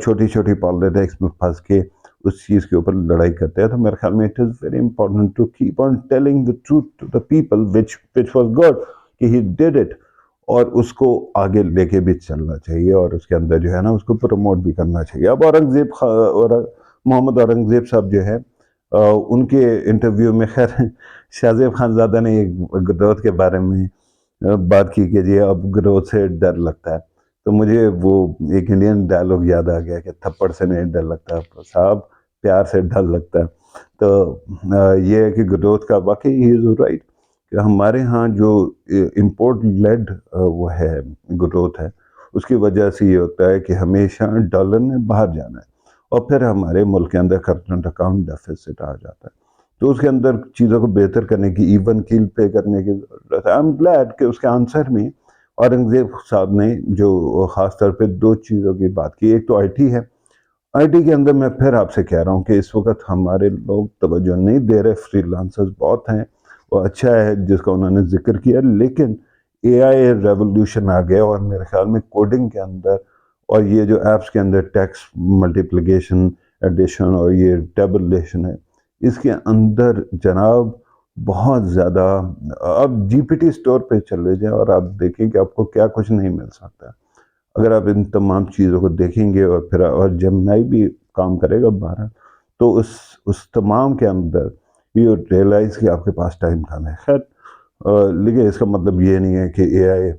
چھوٹی چھوٹی پالیٹکس میں پھنس کے اس چیز کے اوپر لڑائی کرتے ہیں. تو میرے خیال میں it is very important to keep on telling the truth to the people which was good کہ ہی ڈیڈ اٹ, اور اس کو آگے لے کے بھی چلنا چاہیے, اور اس کے اندر جو ہے نا اس کو پروموٹ بھی کرنا چاہیے. اب محمد اورنگزیب صاحب جو ہے ان کے انٹرویو میں خیر شاہ زیب خان زادہ نے ایک گروتھ کے بارے میں بات کی کہ جی اب گروتھ سے ڈر لگتا ہے. تو مجھے وہ ایک انڈین ڈائلاگ یاد آ گیا کہ تھپڑ سے نہیں ڈر لگتا صاحب, پیار سے ڈر لگتا ہے. تو یہ ہے کہ گروتھ کا واقعی ہی از رائٹ کہ ہمارے ہاں جو امپورٹ لیڈ وہ ہے گروتھ ہے, اس کی وجہ سے یہ ہوتا ہے کہ ہمیشہ ڈالر نے باہر جانا ہے, اور پھر ہمارے ملک کے اندر کرنٹ اکاؤنٹ ڈیفیسٹ آ جاتا ہے. تو اس کے اندر چیزوں کو بہتر کرنے کی, ایون کیل پے کرنے کی ضرورت ہے. آئی ایم گلیڈ کہ اس کے آنسر میں اورنگزیب صاحب نے جو خاص طور پہ دو چیزوں کی بات کی. ایک تو آئی ٹی ہے. آئی ٹی کے اندر میں پھر آپ سے کہہ رہا ہوں کہ اس وقت ہمارے لوگ توجہ نہیں دے رہے. فری لانسرز بہت ہیں, وہ اچھا ہے جس کا انہوں نے ذکر کیا, لیکن اے آئی ریولوشن آ گیا, اور میرے خیال میں کوڈنگ کے اندر اور یہ جو ایپس کے اندر ٹیکس ملٹیپلیکیشن ایڈیشن اور یہ ٹیبلیشن ہے, اس کے اندر جناب بہت زیادہ. آپ جی پی ٹی سٹور پہ چلے جائیں اور آپ دیکھیں کہ آپ کو کیا کچھ نہیں مل سکتا. اگر آپ ان تمام چیزوں کو دیکھیں گے اور پھر اور جمنائی بھی کام کرے گا 12, تو اس تمام کے اندر یہ ریئلائز کہ آپ کے پاس ٹائم کم ہے. خیر لیکن اس کا مطلب یہ نہیں ہے کہ اے آئی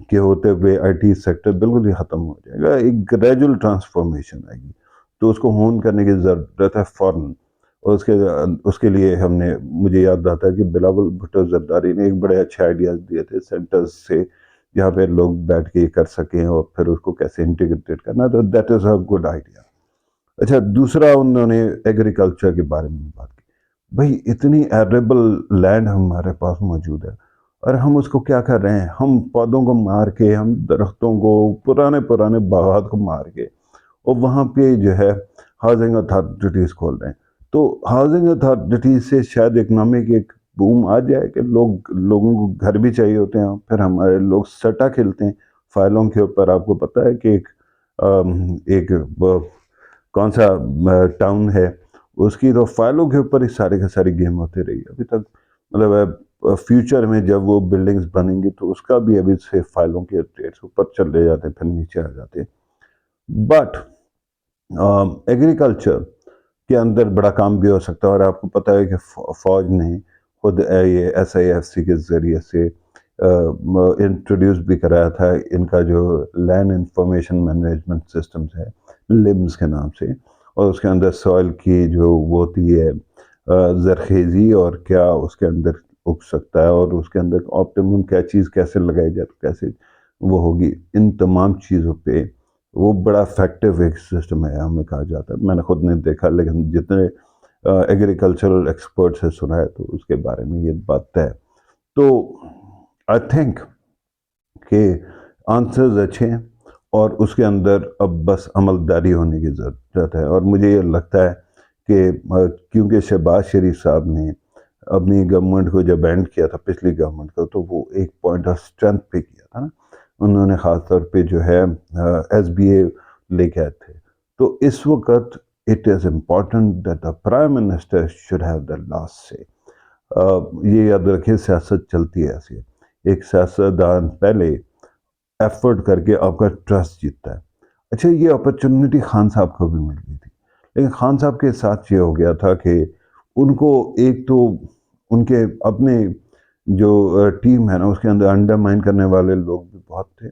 کے ہوتے ہوئے آئی ٹی سیکٹر بالکل ہی ختم ہو جائے گا. ایک گریجول ٹرانسفارمیشن آئے گی, تو اس کو ہون کرنے کی ضرورت ہے فوراً. اور اس کے لیے ہم نے, مجھے یاد آتا ہے کہ بلاول بھٹو زرداری نے ایک بڑے اچھے آئیڈیاز دیے تھے سینٹرز سے, جہاں پہ لوگ بیٹھ کے کر سکیں اور پھر اس کو کیسے انٹیگریٹ کرنا. تو that is a good idea. اچھا, دوسرا انہوں نے ایگریکلچر کے بارے میں بات کی. بھئی اتنی ایریبل لینڈ ہمارے پاس موجود ہے, اور ہم اس کو کیا کر رہے ہیں, ہم پودوں کو مار کے, ہم درختوں کو, پرانے باغات کو مار کے, اور وہاں پہ جو ہے ہاؤسنگ اتھارٹیز کھول رہے ہیں. تو ہاؤسنگ اتھارٹیز سے شاید اکنامک ایک بوم آ جائے کہ لوگوں کو گھر بھی چاہیے ہوتے ہیں. پھر ہمارے لوگ سٹا کھیلتے ہیں فائلوں کے اوپر. آپ کو پتہ ہے کہ ایک کون سا ٹاؤن ہے, اس کی تو فائلوں کے اوپر ہی سارے کے ساری گیم ہوتے رہی ابھی تک. مطلب فیوچر میں جب وہ بلڈنگز بنیں گی تو اس کا بھی ابھی سے فائلوں کے ریٹس اوپر چلے جاتے ہیں, پھر نیچے آ جاتے ہیں. بٹ ایگریکلچر کے اندر بڑا کام بھی ہو سکتا ہے. اور آپ کو پتہ ہے کہ فوج نے خود یہ ایس آئی ایف سی کے ذریعے سے انٹروڈیوس بھی کرایا تھا ان کا جو لینڈ انفارمیشن مینجمنٹ سسٹمز ہے, لمز کے نام سے. اور اس کے اندر سوائل کی جو وہ ہوتی ہے زرخیزی, اور کیا اس کے اندر اگ سکتا ہے, اور اس کے اندر آپٹیمم کیا چیز کیسے لگائی جائے تو کیسے وہ ہوگی. ان تمام چیزوں پہ وہ بڑا افیکٹو ایک سسٹم ہے ہمیں کہا جاتا ہے. میں نے خود نہیں دیکھا, لیکن جتنے ایگریکلچرل ایکسپرٹ سے سنا ہے تو اس کے بارے میں یہ بات ہے. تو آئی تھنک کہ آنسرز اچھے ہیں, اور اس کے اندر اب بس عمل داری ہونے کی ضرورت ہے. اور مجھے یہ لگتا ہے کہ کیونکہ شہباز شریف صاحب نے اپنی گورنمنٹ کو جب اینڈ کیا تھا, پچھلی گورنمنٹ کو, تو وہ ایک پوائنٹ آف اسٹرینتھ پہ کیا تھا نا. انہوں نے خاص طور پہ جو ہے ایس بی اے لے کے آئے تھے. تو اس وقت it is important that the prime minister should have the last سے. یہ یاد رکھیں, سیاست چلتی ہے ایسے, ایک سیاستدان پہلے ایفرٹ کر کے آپ کا ٹرسٹ جیتتا ہے. اچھا, یہ اپرچونٹی خان صاحب کو بھی مل گئی تھی, لیکن خان صاحب کے ساتھ یہ ہو گیا تھا کہ ان کو ایک تو ان کے اپنے جو ٹیم ہے نا اس کے اندر انڈرمائن کرنے والے لوگ بھی بہت تھے,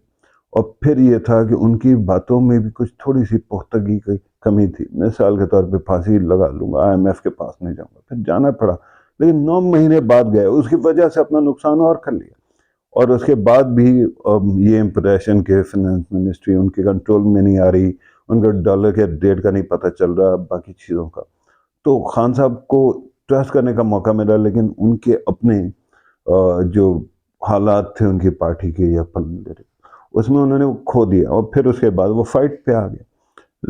اور پھر یہ تھا کہ ان کی باتوں میں بھی کچھ تھوڑی سی پختگی کی کمی تھی. مثال کے طور پہ پھانسی لگا لوں گا, آئی ایم ایف کے پاس نہیں جاؤں گا, پھر جانا پڑا, لیکن 9 مہینے بعد گئے. اس کی وجہ سے اپنا نقصان اور کر لیا, اور اس کے بعد بھی یہ امپریشن کہ فنانس منسٹری ان کے کنٹرول میں نہیں آ رہی, ان کا ڈالر کے ریٹ کا نہیں پتہ چل رہا, باقی چیزوں کا. تو خان صاحب کو ٹرسٹ کرنے کا موقع ملا, لیکن ان کے اپنے جو حالات تھے ان کی پارٹی کے یا اس میں انہوں نے کھو دیا, اور پھر اس کے بعد وہ فائٹ پہ آ گئے.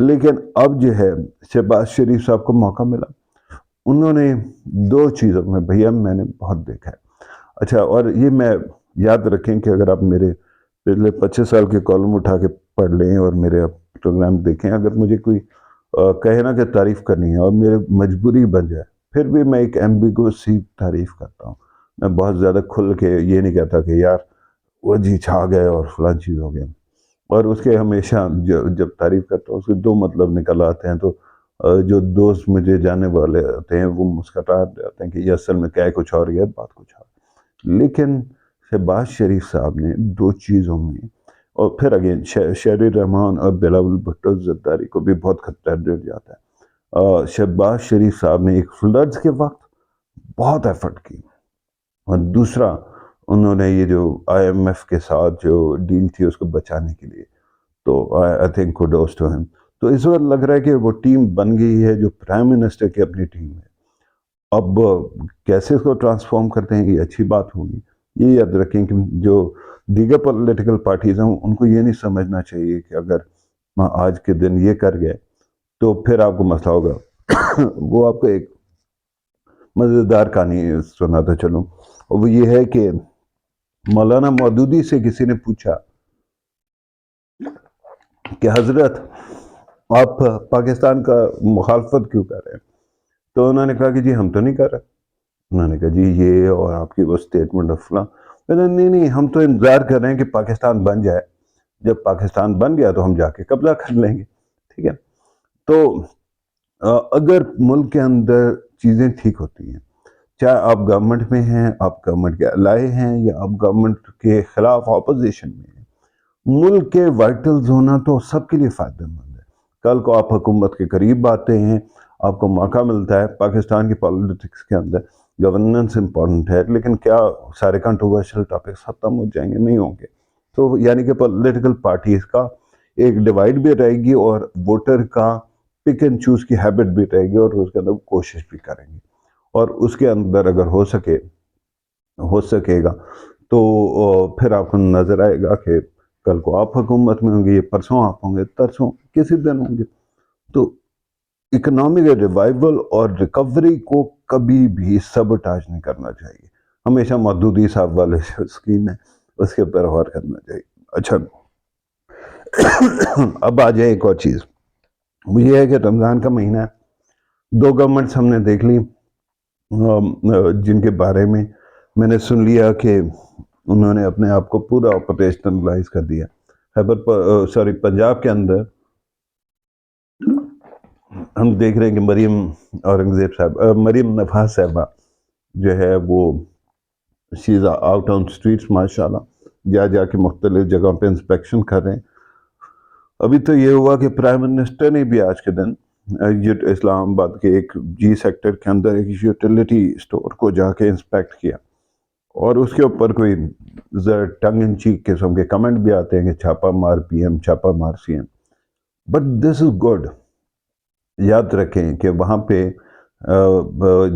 لیکن اب جو ہے شہباز شریف صاحب کو موقع ملا, انہوں نے 2 چیزوں میں, بھیا میں نے بہت دیکھا ہے. اچھا, اور یہ میں یاد رکھیں کہ اگر آپ میرے پچھلے 25 سال کے کالم اٹھا کے پڑھ لیں اور میرے پروگرام دیکھیں. اگر مجھے کوئی کہے نا کہ تعریف کرنی ہے اور میرے مجبوری بن جائے, پھر بھی میں ایک ایمبیگوسی تعریف کرتا ہوں. میں بہت زیادہ کھل کے یہ نہیں کہتا کہ یار وہ جی چھا گئے اور فلاں چیز ہو گیا. اور اس کے ہمیشہ جب تعریف کرتا ہوں اس کے دو مطلب نکل آتے ہیں. تو جو دوست مجھے جانے والے ہوتے ہیں وہ مسکرا جاتے ہیں کہ یہ اصل میں کیا کچھ اور ہے, بات کچھ اور. لیکن شہباز شریف صاحب نے دو چیزوں میں, اور پھر اگین شہر رحمان اور بلاول بھٹو زرداری کو بھی بہت خطرہ ڈر جاتا ہے. شہباز شریف صاحب نے ایک فلڈز کے وقت بہت ایفرٹ کی, اور دوسرا انہوں نے یہ جو آئی ایم ایف کے ساتھ جو ڈیل تھی اس کو بچانے کے لیے, تو آئی تھنک کوڈوز ٹو ہم. تو اس وقت لگ رہا ہے کہ وہ ٹیم بن گئی ہے جو پرائم منسٹر کی اپنی ٹیم ہے. اب کیسے اس کو ٹرانسفارم کرتے ہیں یہ اچھی بات ہوگی. یہ یاد رکھیں کہ جو دیگر پولیٹیکل پارٹیز ہیں ان کو یہ نہیں سمجھنا چاہیے کہ اگر آج کے دن یہ کر گئے تو پھر آپ کو مسئلہ ہوگا. وہ آپ کو ایک مزیدار کہانی سناتا چلوں, اور وہ یہ ہے کہ مولانا مودودی سے کسی نے پوچھا کہ حضرت آپ پاکستان کا مخالفت کیوں کر رہے ہیں؟ تو انہوں نے کہا کہ جی ہم تو نہیں کر رہے. انہوں نے کہا جی یہ اور آپ کی وہ اسٹیٹمنٹ آف فلاں. نہیں ہم تو انتظار کر رہے ہیں کہ پاکستان بن جائے, جب پاکستان بن گیا تو ہم جا کے قبضہ کر لیں گے. ٹھیک ہے, تو اگر ملک کے اندر چیزیں ٹھیک ہوتی ہیں, چاہے آپ گورنمنٹ میں ہیں, آپ گورنمنٹ کے الائے ہیں, یا آپ گورنمنٹ کے خلاف اپوزیشن میں ہیں, ملک کے وائٹلز ہونا تو سب کے لیے فائدہ مند ہے. کل کو آپ حکومت کے قریب آتے ہیں, آپ کو موقع ملتا ہے. پاکستان کی پالیٹکس کے اندر گورننس امپورٹنٹ ہے, لیکن کیا سارے کنٹروورشل ٹاپکس ختم ہو جائیں گے؟ نہیں ہوں گے. تو یعنی کہ پولیٹیکل پارٹیز کا ایک ڈیوائڈ بھی رہے گی, اور ووٹر کا پک اینڈ چوز کی ہیبٹ بھی رہے گی, اور اس کے اندر کوشش بھی کریں گے. اور اس کے اندر اگر ہو سکے گا تو پھر آپ کو نظر آئے گا کہ کل کو آپ حکومت میں ہوں گے, یہ پرسوں آپ ہوں گے, ترسوں کسی دن ہوں گے. تو اکنامک ریوائول اور ریکوری کو کبھی بھی سبوٹاج نہیں کرنا چاہیے. ہمیشہ مودودی صاحب والے جو اسکیم ہے اس کے اوپر غور کرنا چاہیے. اچھا, اب آ جائے ایک اور چیز, وہ یہ ہے کہ رمضان کا مہینہ ہے. دو گورنمنٹس ہم نے دیکھ لی جن کے بارے میں نے سن لیا کہ انہوں نے اپنے آپ کو پورا آپریشنلائز کر دیا. پنجاب کے اندر ہم دیکھ رہے ہیں کہ مریم نواز صاحبہ جو ہے وہ شیز آؤٹ آن اسٹریٹس, ماشاء اللہ جا کے مختلف جگہوں پہ انسپیکشن کر رہے ہیں. ابھی تو یہ ہوا کہ پرائم منسٹر نے بھی آج کے دن اسلام آباد کے ایک جی سیکٹر کے اندر ایک یوٹیلیٹی اسٹور کو جا کے انسپیکٹ کیا, اور اس کے اوپر کوئی ٹنگ ان چیک قسم کے کمنٹ بھی آتے ہیں کہ چھاپا مار پی ایم, چھاپا مار سی ایم. But this is good. یاد رکھیں کہ وہاں پہ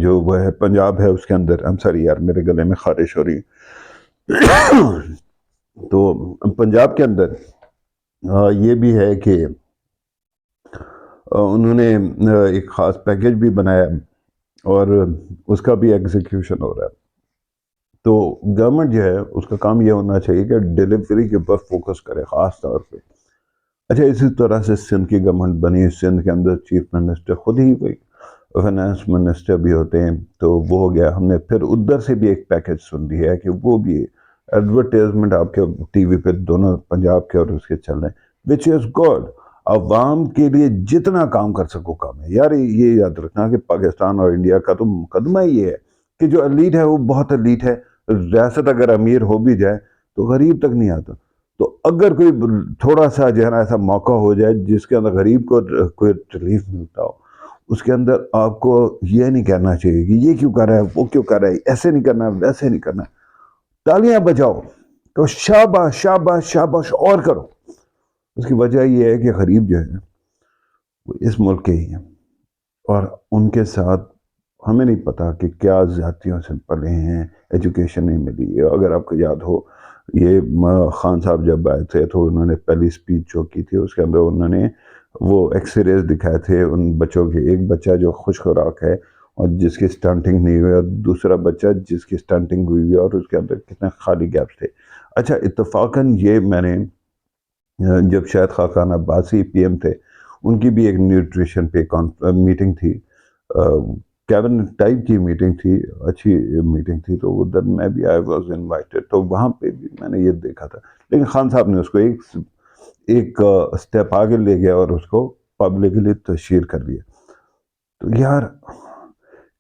جو وہ ہے پنجاب ہے اس کے اندر, سوری یار میرے گلے میں خارش ہو رہی ہے. تو پنجاب کے اندر یہ بھی ہے کہ انہوں نے ایک خاص پیکیج بھی بنایا, اور اس کا بھی ایگزیکیوشن ہو رہا ہے. تو گورنمنٹ جو ہے اس کا کام یہ ہونا چاہیے کہ ڈیلیوری کے اوپر فوکس کرے خاص طور پہ. اچھا, اسی طرح سے سندھ کی گورنمنٹ بنی, سندھ کے اندر چیف منسٹر خود ہی کوئی فائنانس منسٹر بھی ہوتے ہیں, تو وہ ہو گیا. ہم نے پھر ادھر سے بھی ایک پیکیج سن لیا ہے کہ وہ بھی ایڈورٹیزمنٹ آپ کے ٹی وی پہ دونوں پنجاب کے اور اس کے چل رہے ہیں, وچ از گڈ. عوام کے لیے جتنا کام کر سکو کام ہے یار. یہ یاد رکھنا کہ پاکستان اور انڈیا کا تو مقدمہ یہ ہے کہ جو ایلیٹ ہے وہ بہت ایلیٹ ہے. ریاست اگر امیر ہو بھی جائے تو غریب تک نہیں آتا. تو اگر کوئی تھوڑا سا جو ہے نا ایسا موقع ہو جائے جس کے اندر غریب کو کوئی ریلیف ملتا ہو, اس کے اندر آپ کو یہ نہیں کہنا چاہیے کہ یہ کیوں کر رہا ہے, وہ کیوں کر رہا ہے, ایسے نہیں کرنا ہے, ویسے نہیں کرنا ہے. تالیاں بجاؤ تو شاباش شاباش شاباش اور کرو. اس کی وجہ یہ ہے کہ غریب جو ہے وہ اس ملک کے ہی ہیں, اور ان کے ساتھ ہمیں نہیں پتا کہ کیا زیادتیوں سے پلے ہیں, ایجوکیشن نہیں ملی. اگر آپ کو یاد ہو, یہ خان صاحب جب آئے تھے تو انہوں نے پہلی سپیچ جو کی تھی اس کے اندر انہوں نے وہ ایکس ریز دکھائے تھے ان بچوں کے. ایک بچہ جو خوش خوراک ہے اور جس کی سٹنٹنگ نہیں ہوئی, اور دوسرا بچہ جس کی سٹنٹنگ ہوئی ہے, اور اس کے اندر کتنے خالی گیپس تھے. اچھا, اتفاقاً یہ میں نے جب شاہد خاقان عباسی پی ایم تھے، ان کی بھی ایک نیوٹریشن پہ میٹنگ تھی، کیبنٹ ٹائپ کی میٹنگ تھی، اچھی میٹنگ تھی، تو ادھر میں بھی آئی واز انوائٹیڈ، تو وہاں پہ بھی میں نے یہ دیکھا تھا، لیکن خان صاحب نے اس کو ایک اسٹیپ آگے لے گیا اور اس کو پبلکلی تشہیر کر دیا. تو یار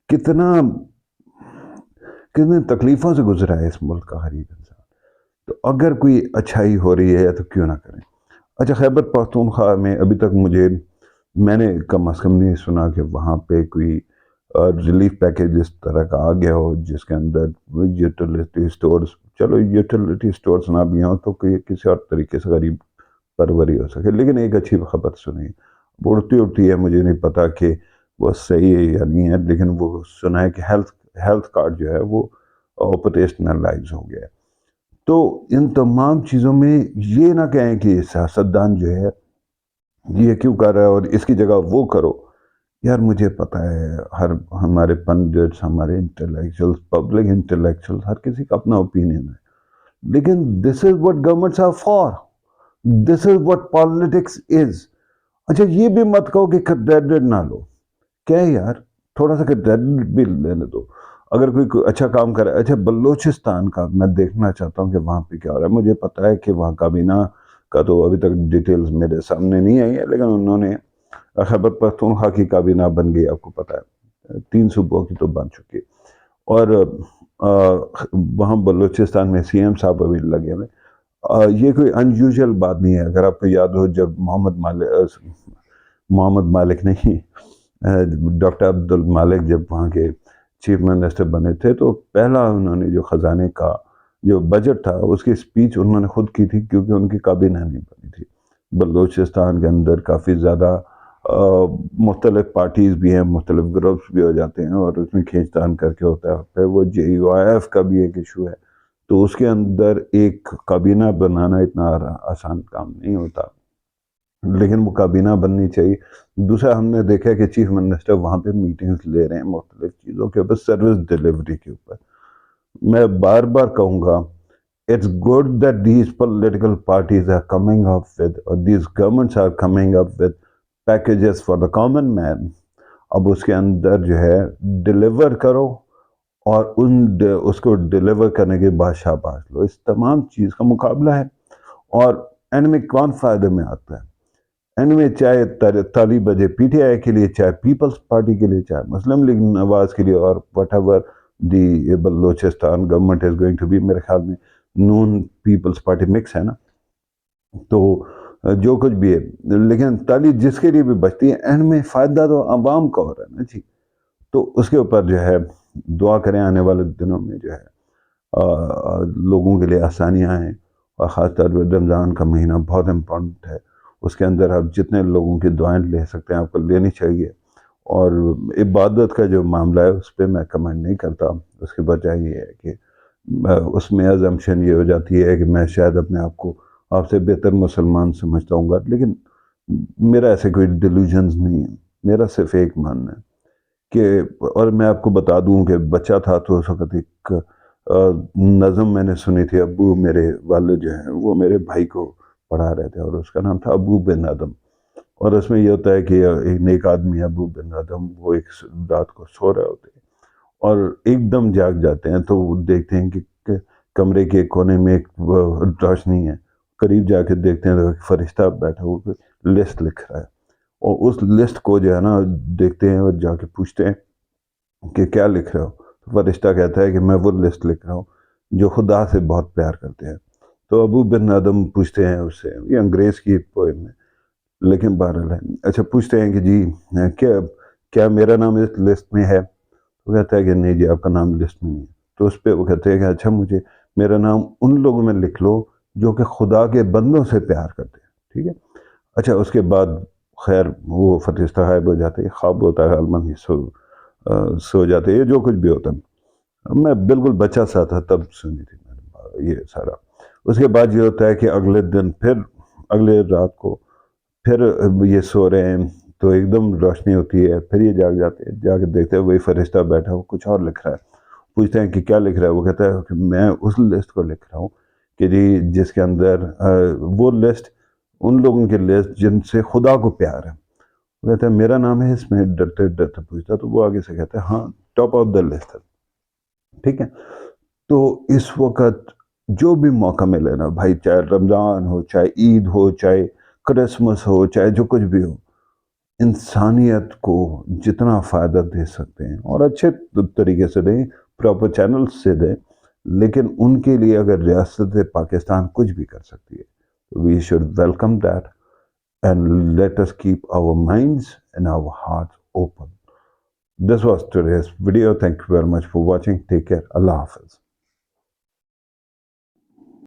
کتنا کتنی تکلیفوں سے گزرا ہے اس ملک کا غریب انسان. تو اگر کوئی اچھائی ہو رہی ہے تو کیوں نہ کریں. اچھا، خیبر پختونخوا میں ابھی تک میں نے کم از کم نہیں سنا کہ وہاں پہ کوئی ریلیف پیکیج اس طرح کا آ گیا ہو جس کے اندر یوٹیلیٹی سٹورز، چلو یوٹیلیٹی سٹورز نہ بھی ہوں تو کوئی کسی اور طریقے سے غریب پروری ہو سکے. لیکن ایک اچھی خبر سنی، اڑتی ہے، مجھے نہیں پتا کہ وہ صحیح ہے یا نہیں ہے، لیکن وہ سنا ہے کہ ہیلتھ کارڈ جو ہے وہ آپریشنلائز ہو گیا ہے. تو ان تمام چیزوں میں یہ نہ کہیں کہ سیاستدان جو ہے یہ کیوں کر رہا ہے اور اس کی جگہ وہ کرو. یار مجھے پتا ہے ہمارے پنڈٹس، ہمارے انٹلیکچوئل، پبلک انٹلیکچوئل، ہر کسی کا اپنا اوپینین ہے، لیکن this is what governments are for, this is what politics is. اچھا یہ بھی مت کہو کہ کریڈٹ نہ لو، کیا ہے یار، تھوڑا سا کریڈٹ بھی لینے دو. اگر کوئی اچھا کام کرے، اچھا بلوچستان کا میں دیکھنا چاہتا ہوں کہ وہاں پہ کیا ہو رہا ہے. مجھے پتا ہے کہ وہاں کابینہ کا تو ابھی تک ڈیٹیلز میرے سامنے نہیں آئی ہے، لیکن انہوں نے خیبر پختونخوا کی کابینہ بن گئی، آپ کو پتا ہے 3 صوبوں کی تو بن چکی، اور وہاں بلوچستان میں سی ایم صاحب ابھی لگے ہوئے. یہ کوئی انیوژل بات نہیں ہے. اگر آپ کو یاد ہو جب محمد مالک نہیں، ڈاکٹر عبد المالک جب وہاں کے چیف منسٹر بنے تھے تو پہلا انہوں نے جو خزانے کا جو بجٹ تھا اس کی سپیچ انہوں نے خود کی تھی، کیونکہ ان کی کابینہ نہیں بنی تھی. بلوچستان کے اندر کافی زیادہ مختلف پارٹیز بھی ہیں، مختلف گروپس بھی ہو جاتے ہیں، اور اس میں کھینچ تان کر کے ہوتا ہے. پھر وہ JUIF کا بھی ایک ایشو ہے، تو اس کے اندر ایک کابینہ بنانا اتنا آسان کام نہیں ہوتا، لیکن وہ کابینہ بننی چاہیے. دوسرا ہم نے دیکھا کہ چیف منسٹر وہاں پہ میٹنگز لے رہے ہیں مختلف چیزوں کے اوپر، سروس ڈیلیوری کے اوپر. میں بار بار کہوں گا، it's good that these political parties are coming up with, or these governments are coming up with packages for the common man. اب اس کے اندر جو ہے ڈیلیور کرو، اور اس کو ڈیلیور کرنے کے بعد شاباش لو. اس تمام چیز کا مقابلہ ہے، اور اینڈ میں کون فائدے میں آتا ہے؟ اینڈ میں چاہے طالب وجہ PTI کے لیے، چاہے پیپلز پارٹی کے لیے، چاہے مسلم لیگ نواز کے لیے، اور whatever the Balochistan government is going to be. میرے خیال میں نون پیپلز پارٹی مکس ہے نا، تو جو کچھ بھی ہے، لیکن تعلیم جس کے لیے بھی بچتی ہے اینڈ میں فائدہ تو عوام کا ہو رہا ہے نا جی. تو اس کے اوپر جو ہے دعا کریں آنے والے دنوں میں جو ہے لوگوں کے لیے آسانیاں ہیں، اور خاص طور پہ رمضان کا مہینہ بہت امپورٹنٹ ہے. اس کے اندر آپ جتنے لوگوں کی دعائیں لے سکتے ہیں آپ کو لینی چاہیے. اور عبادت کا جو معاملہ ہے اس پہ میں کمنٹ نہیں کرتا. اس کی وجہ یہ ہے کہ اس میں ازمپشن یہ ہو جاتی ہے کہ میں شاید اپنے آپ کو آپ سے بہتر مسلمان سمجھتا ہوں گا، لیکن میرا ایسے کوئی ڈیلیوژنز نہیں ہے. میرا صرف ایک ماننا ہے کہ، اور میں آپ کو بتا دوں کہ بچہ تھا تو اس وقت ایک نظم میں نے سنی تھی. ابو میرے والد جو ہیں وہ میرے بھائی کو پڑھا رہے تھے، اور اس کا نام تھا ابو بن ادم. اور اس میں یہ ہوتا ہے کہ ایک نیک آدمی ابو بن ادم، وہ ایک رات کو سو رہے ہوتے ہیں اور ایک دم جاگ جاتے ہیں، تو وہ دیکھتے ہیں کہ کمرے کے کونے میں ایک روشنی ہے. قریب جا کے دیکھتے ہیں تو ایک فرشتہ بیٹھا ہوا لسٹ لکھ رہا ہے، اور اس لسٹ کو جو ہے نا دیکھتے ہیں اور جا کے پوچھتے ہیں کہ کیا لکھ رہے ہو؟ فرشتہ کہتا ہے کہ میں وہ لسٹ لکھ رہا ہوں جو خدا سے بہت پیار کرتے ہیں. تو ابو بن ادم پوچھتے ہیں اس سے، یہ انگریز کی پوئم ہے لیکن بہرحال ہے، اچھا پوچھتے ہیں کہ جی کیا میرا نام اس لسٹ میں ہے؟ وہ کہتا ہے کہ نہیں جی آپ کا نام لسٹ میں نہیں ہے. تو اس پہ وہ کہتے ہیں کہ اچھا مجھے میرا نام ان لوگوں میں لکھ لو جو کہ خدا کے بندوں سے پیار کرتے ہیں، ٹھیک ہے؟ اچھا اس کے بعد خیر وہ فرشتہ غائب ہو جاتے ہیں، خواب ہوتا ہے غالباً سو جاتے ہیں، جو کچھ بھی ہوتا ہے. میں بالکل بچہ سا تھا تب سنی تھی میں نے یہ سارا. اس کے بعد یہ ہوتا ہے کہ اگلے دن پھر اگلے رات کو پھر یہ سو رہے ہیں تو ایک دم روشنی ہوتی ہے، پھر یہ جاگ جاتے ہیں، جا کے دیکھتے ہیں وہی فرشتہ بیٹھا وہ کچھ اور لکھ رہا ہے. پوچھتے ہیں کہ کیا لکھ رہا ہے؟ وہ کہتا ہے کہ میں اس لسٹ کو لکھ رہا ہوں کہ جی جس کے اندر وہ لسٹ ان لوگوں کی لسٹ جن سے خدا کو پیار ہے. وہ کہتے ہیں میرا نام ہے اس میں, ڈرتے ڈرتے پوچھتا, تو وہ آگے سے کہتے ہیں ہاں ٹاپ آف دا لسٹ ہے. ٹھیک ہے, تو اس وقت جو بھی موقع ملے نا بھائی, چاہے رمضان ہو, چاہے عید ہو, چاہے کرسمس ہو, چاہے جو کچھ بھی ہو, انسانیت کو جتنا فائدہ دے سکتے ہیں اور اچھے طریقے سے دیں, پراپر چینل سے دیں, لیکن ان کے لیے اگر ریاست پاکستان کچھ بھی کر سکتی ہے, we should welcome that and let us keep our minds and our hearts open. This was today's video. Thank you very much for watching. Take care. Allah Hafiz.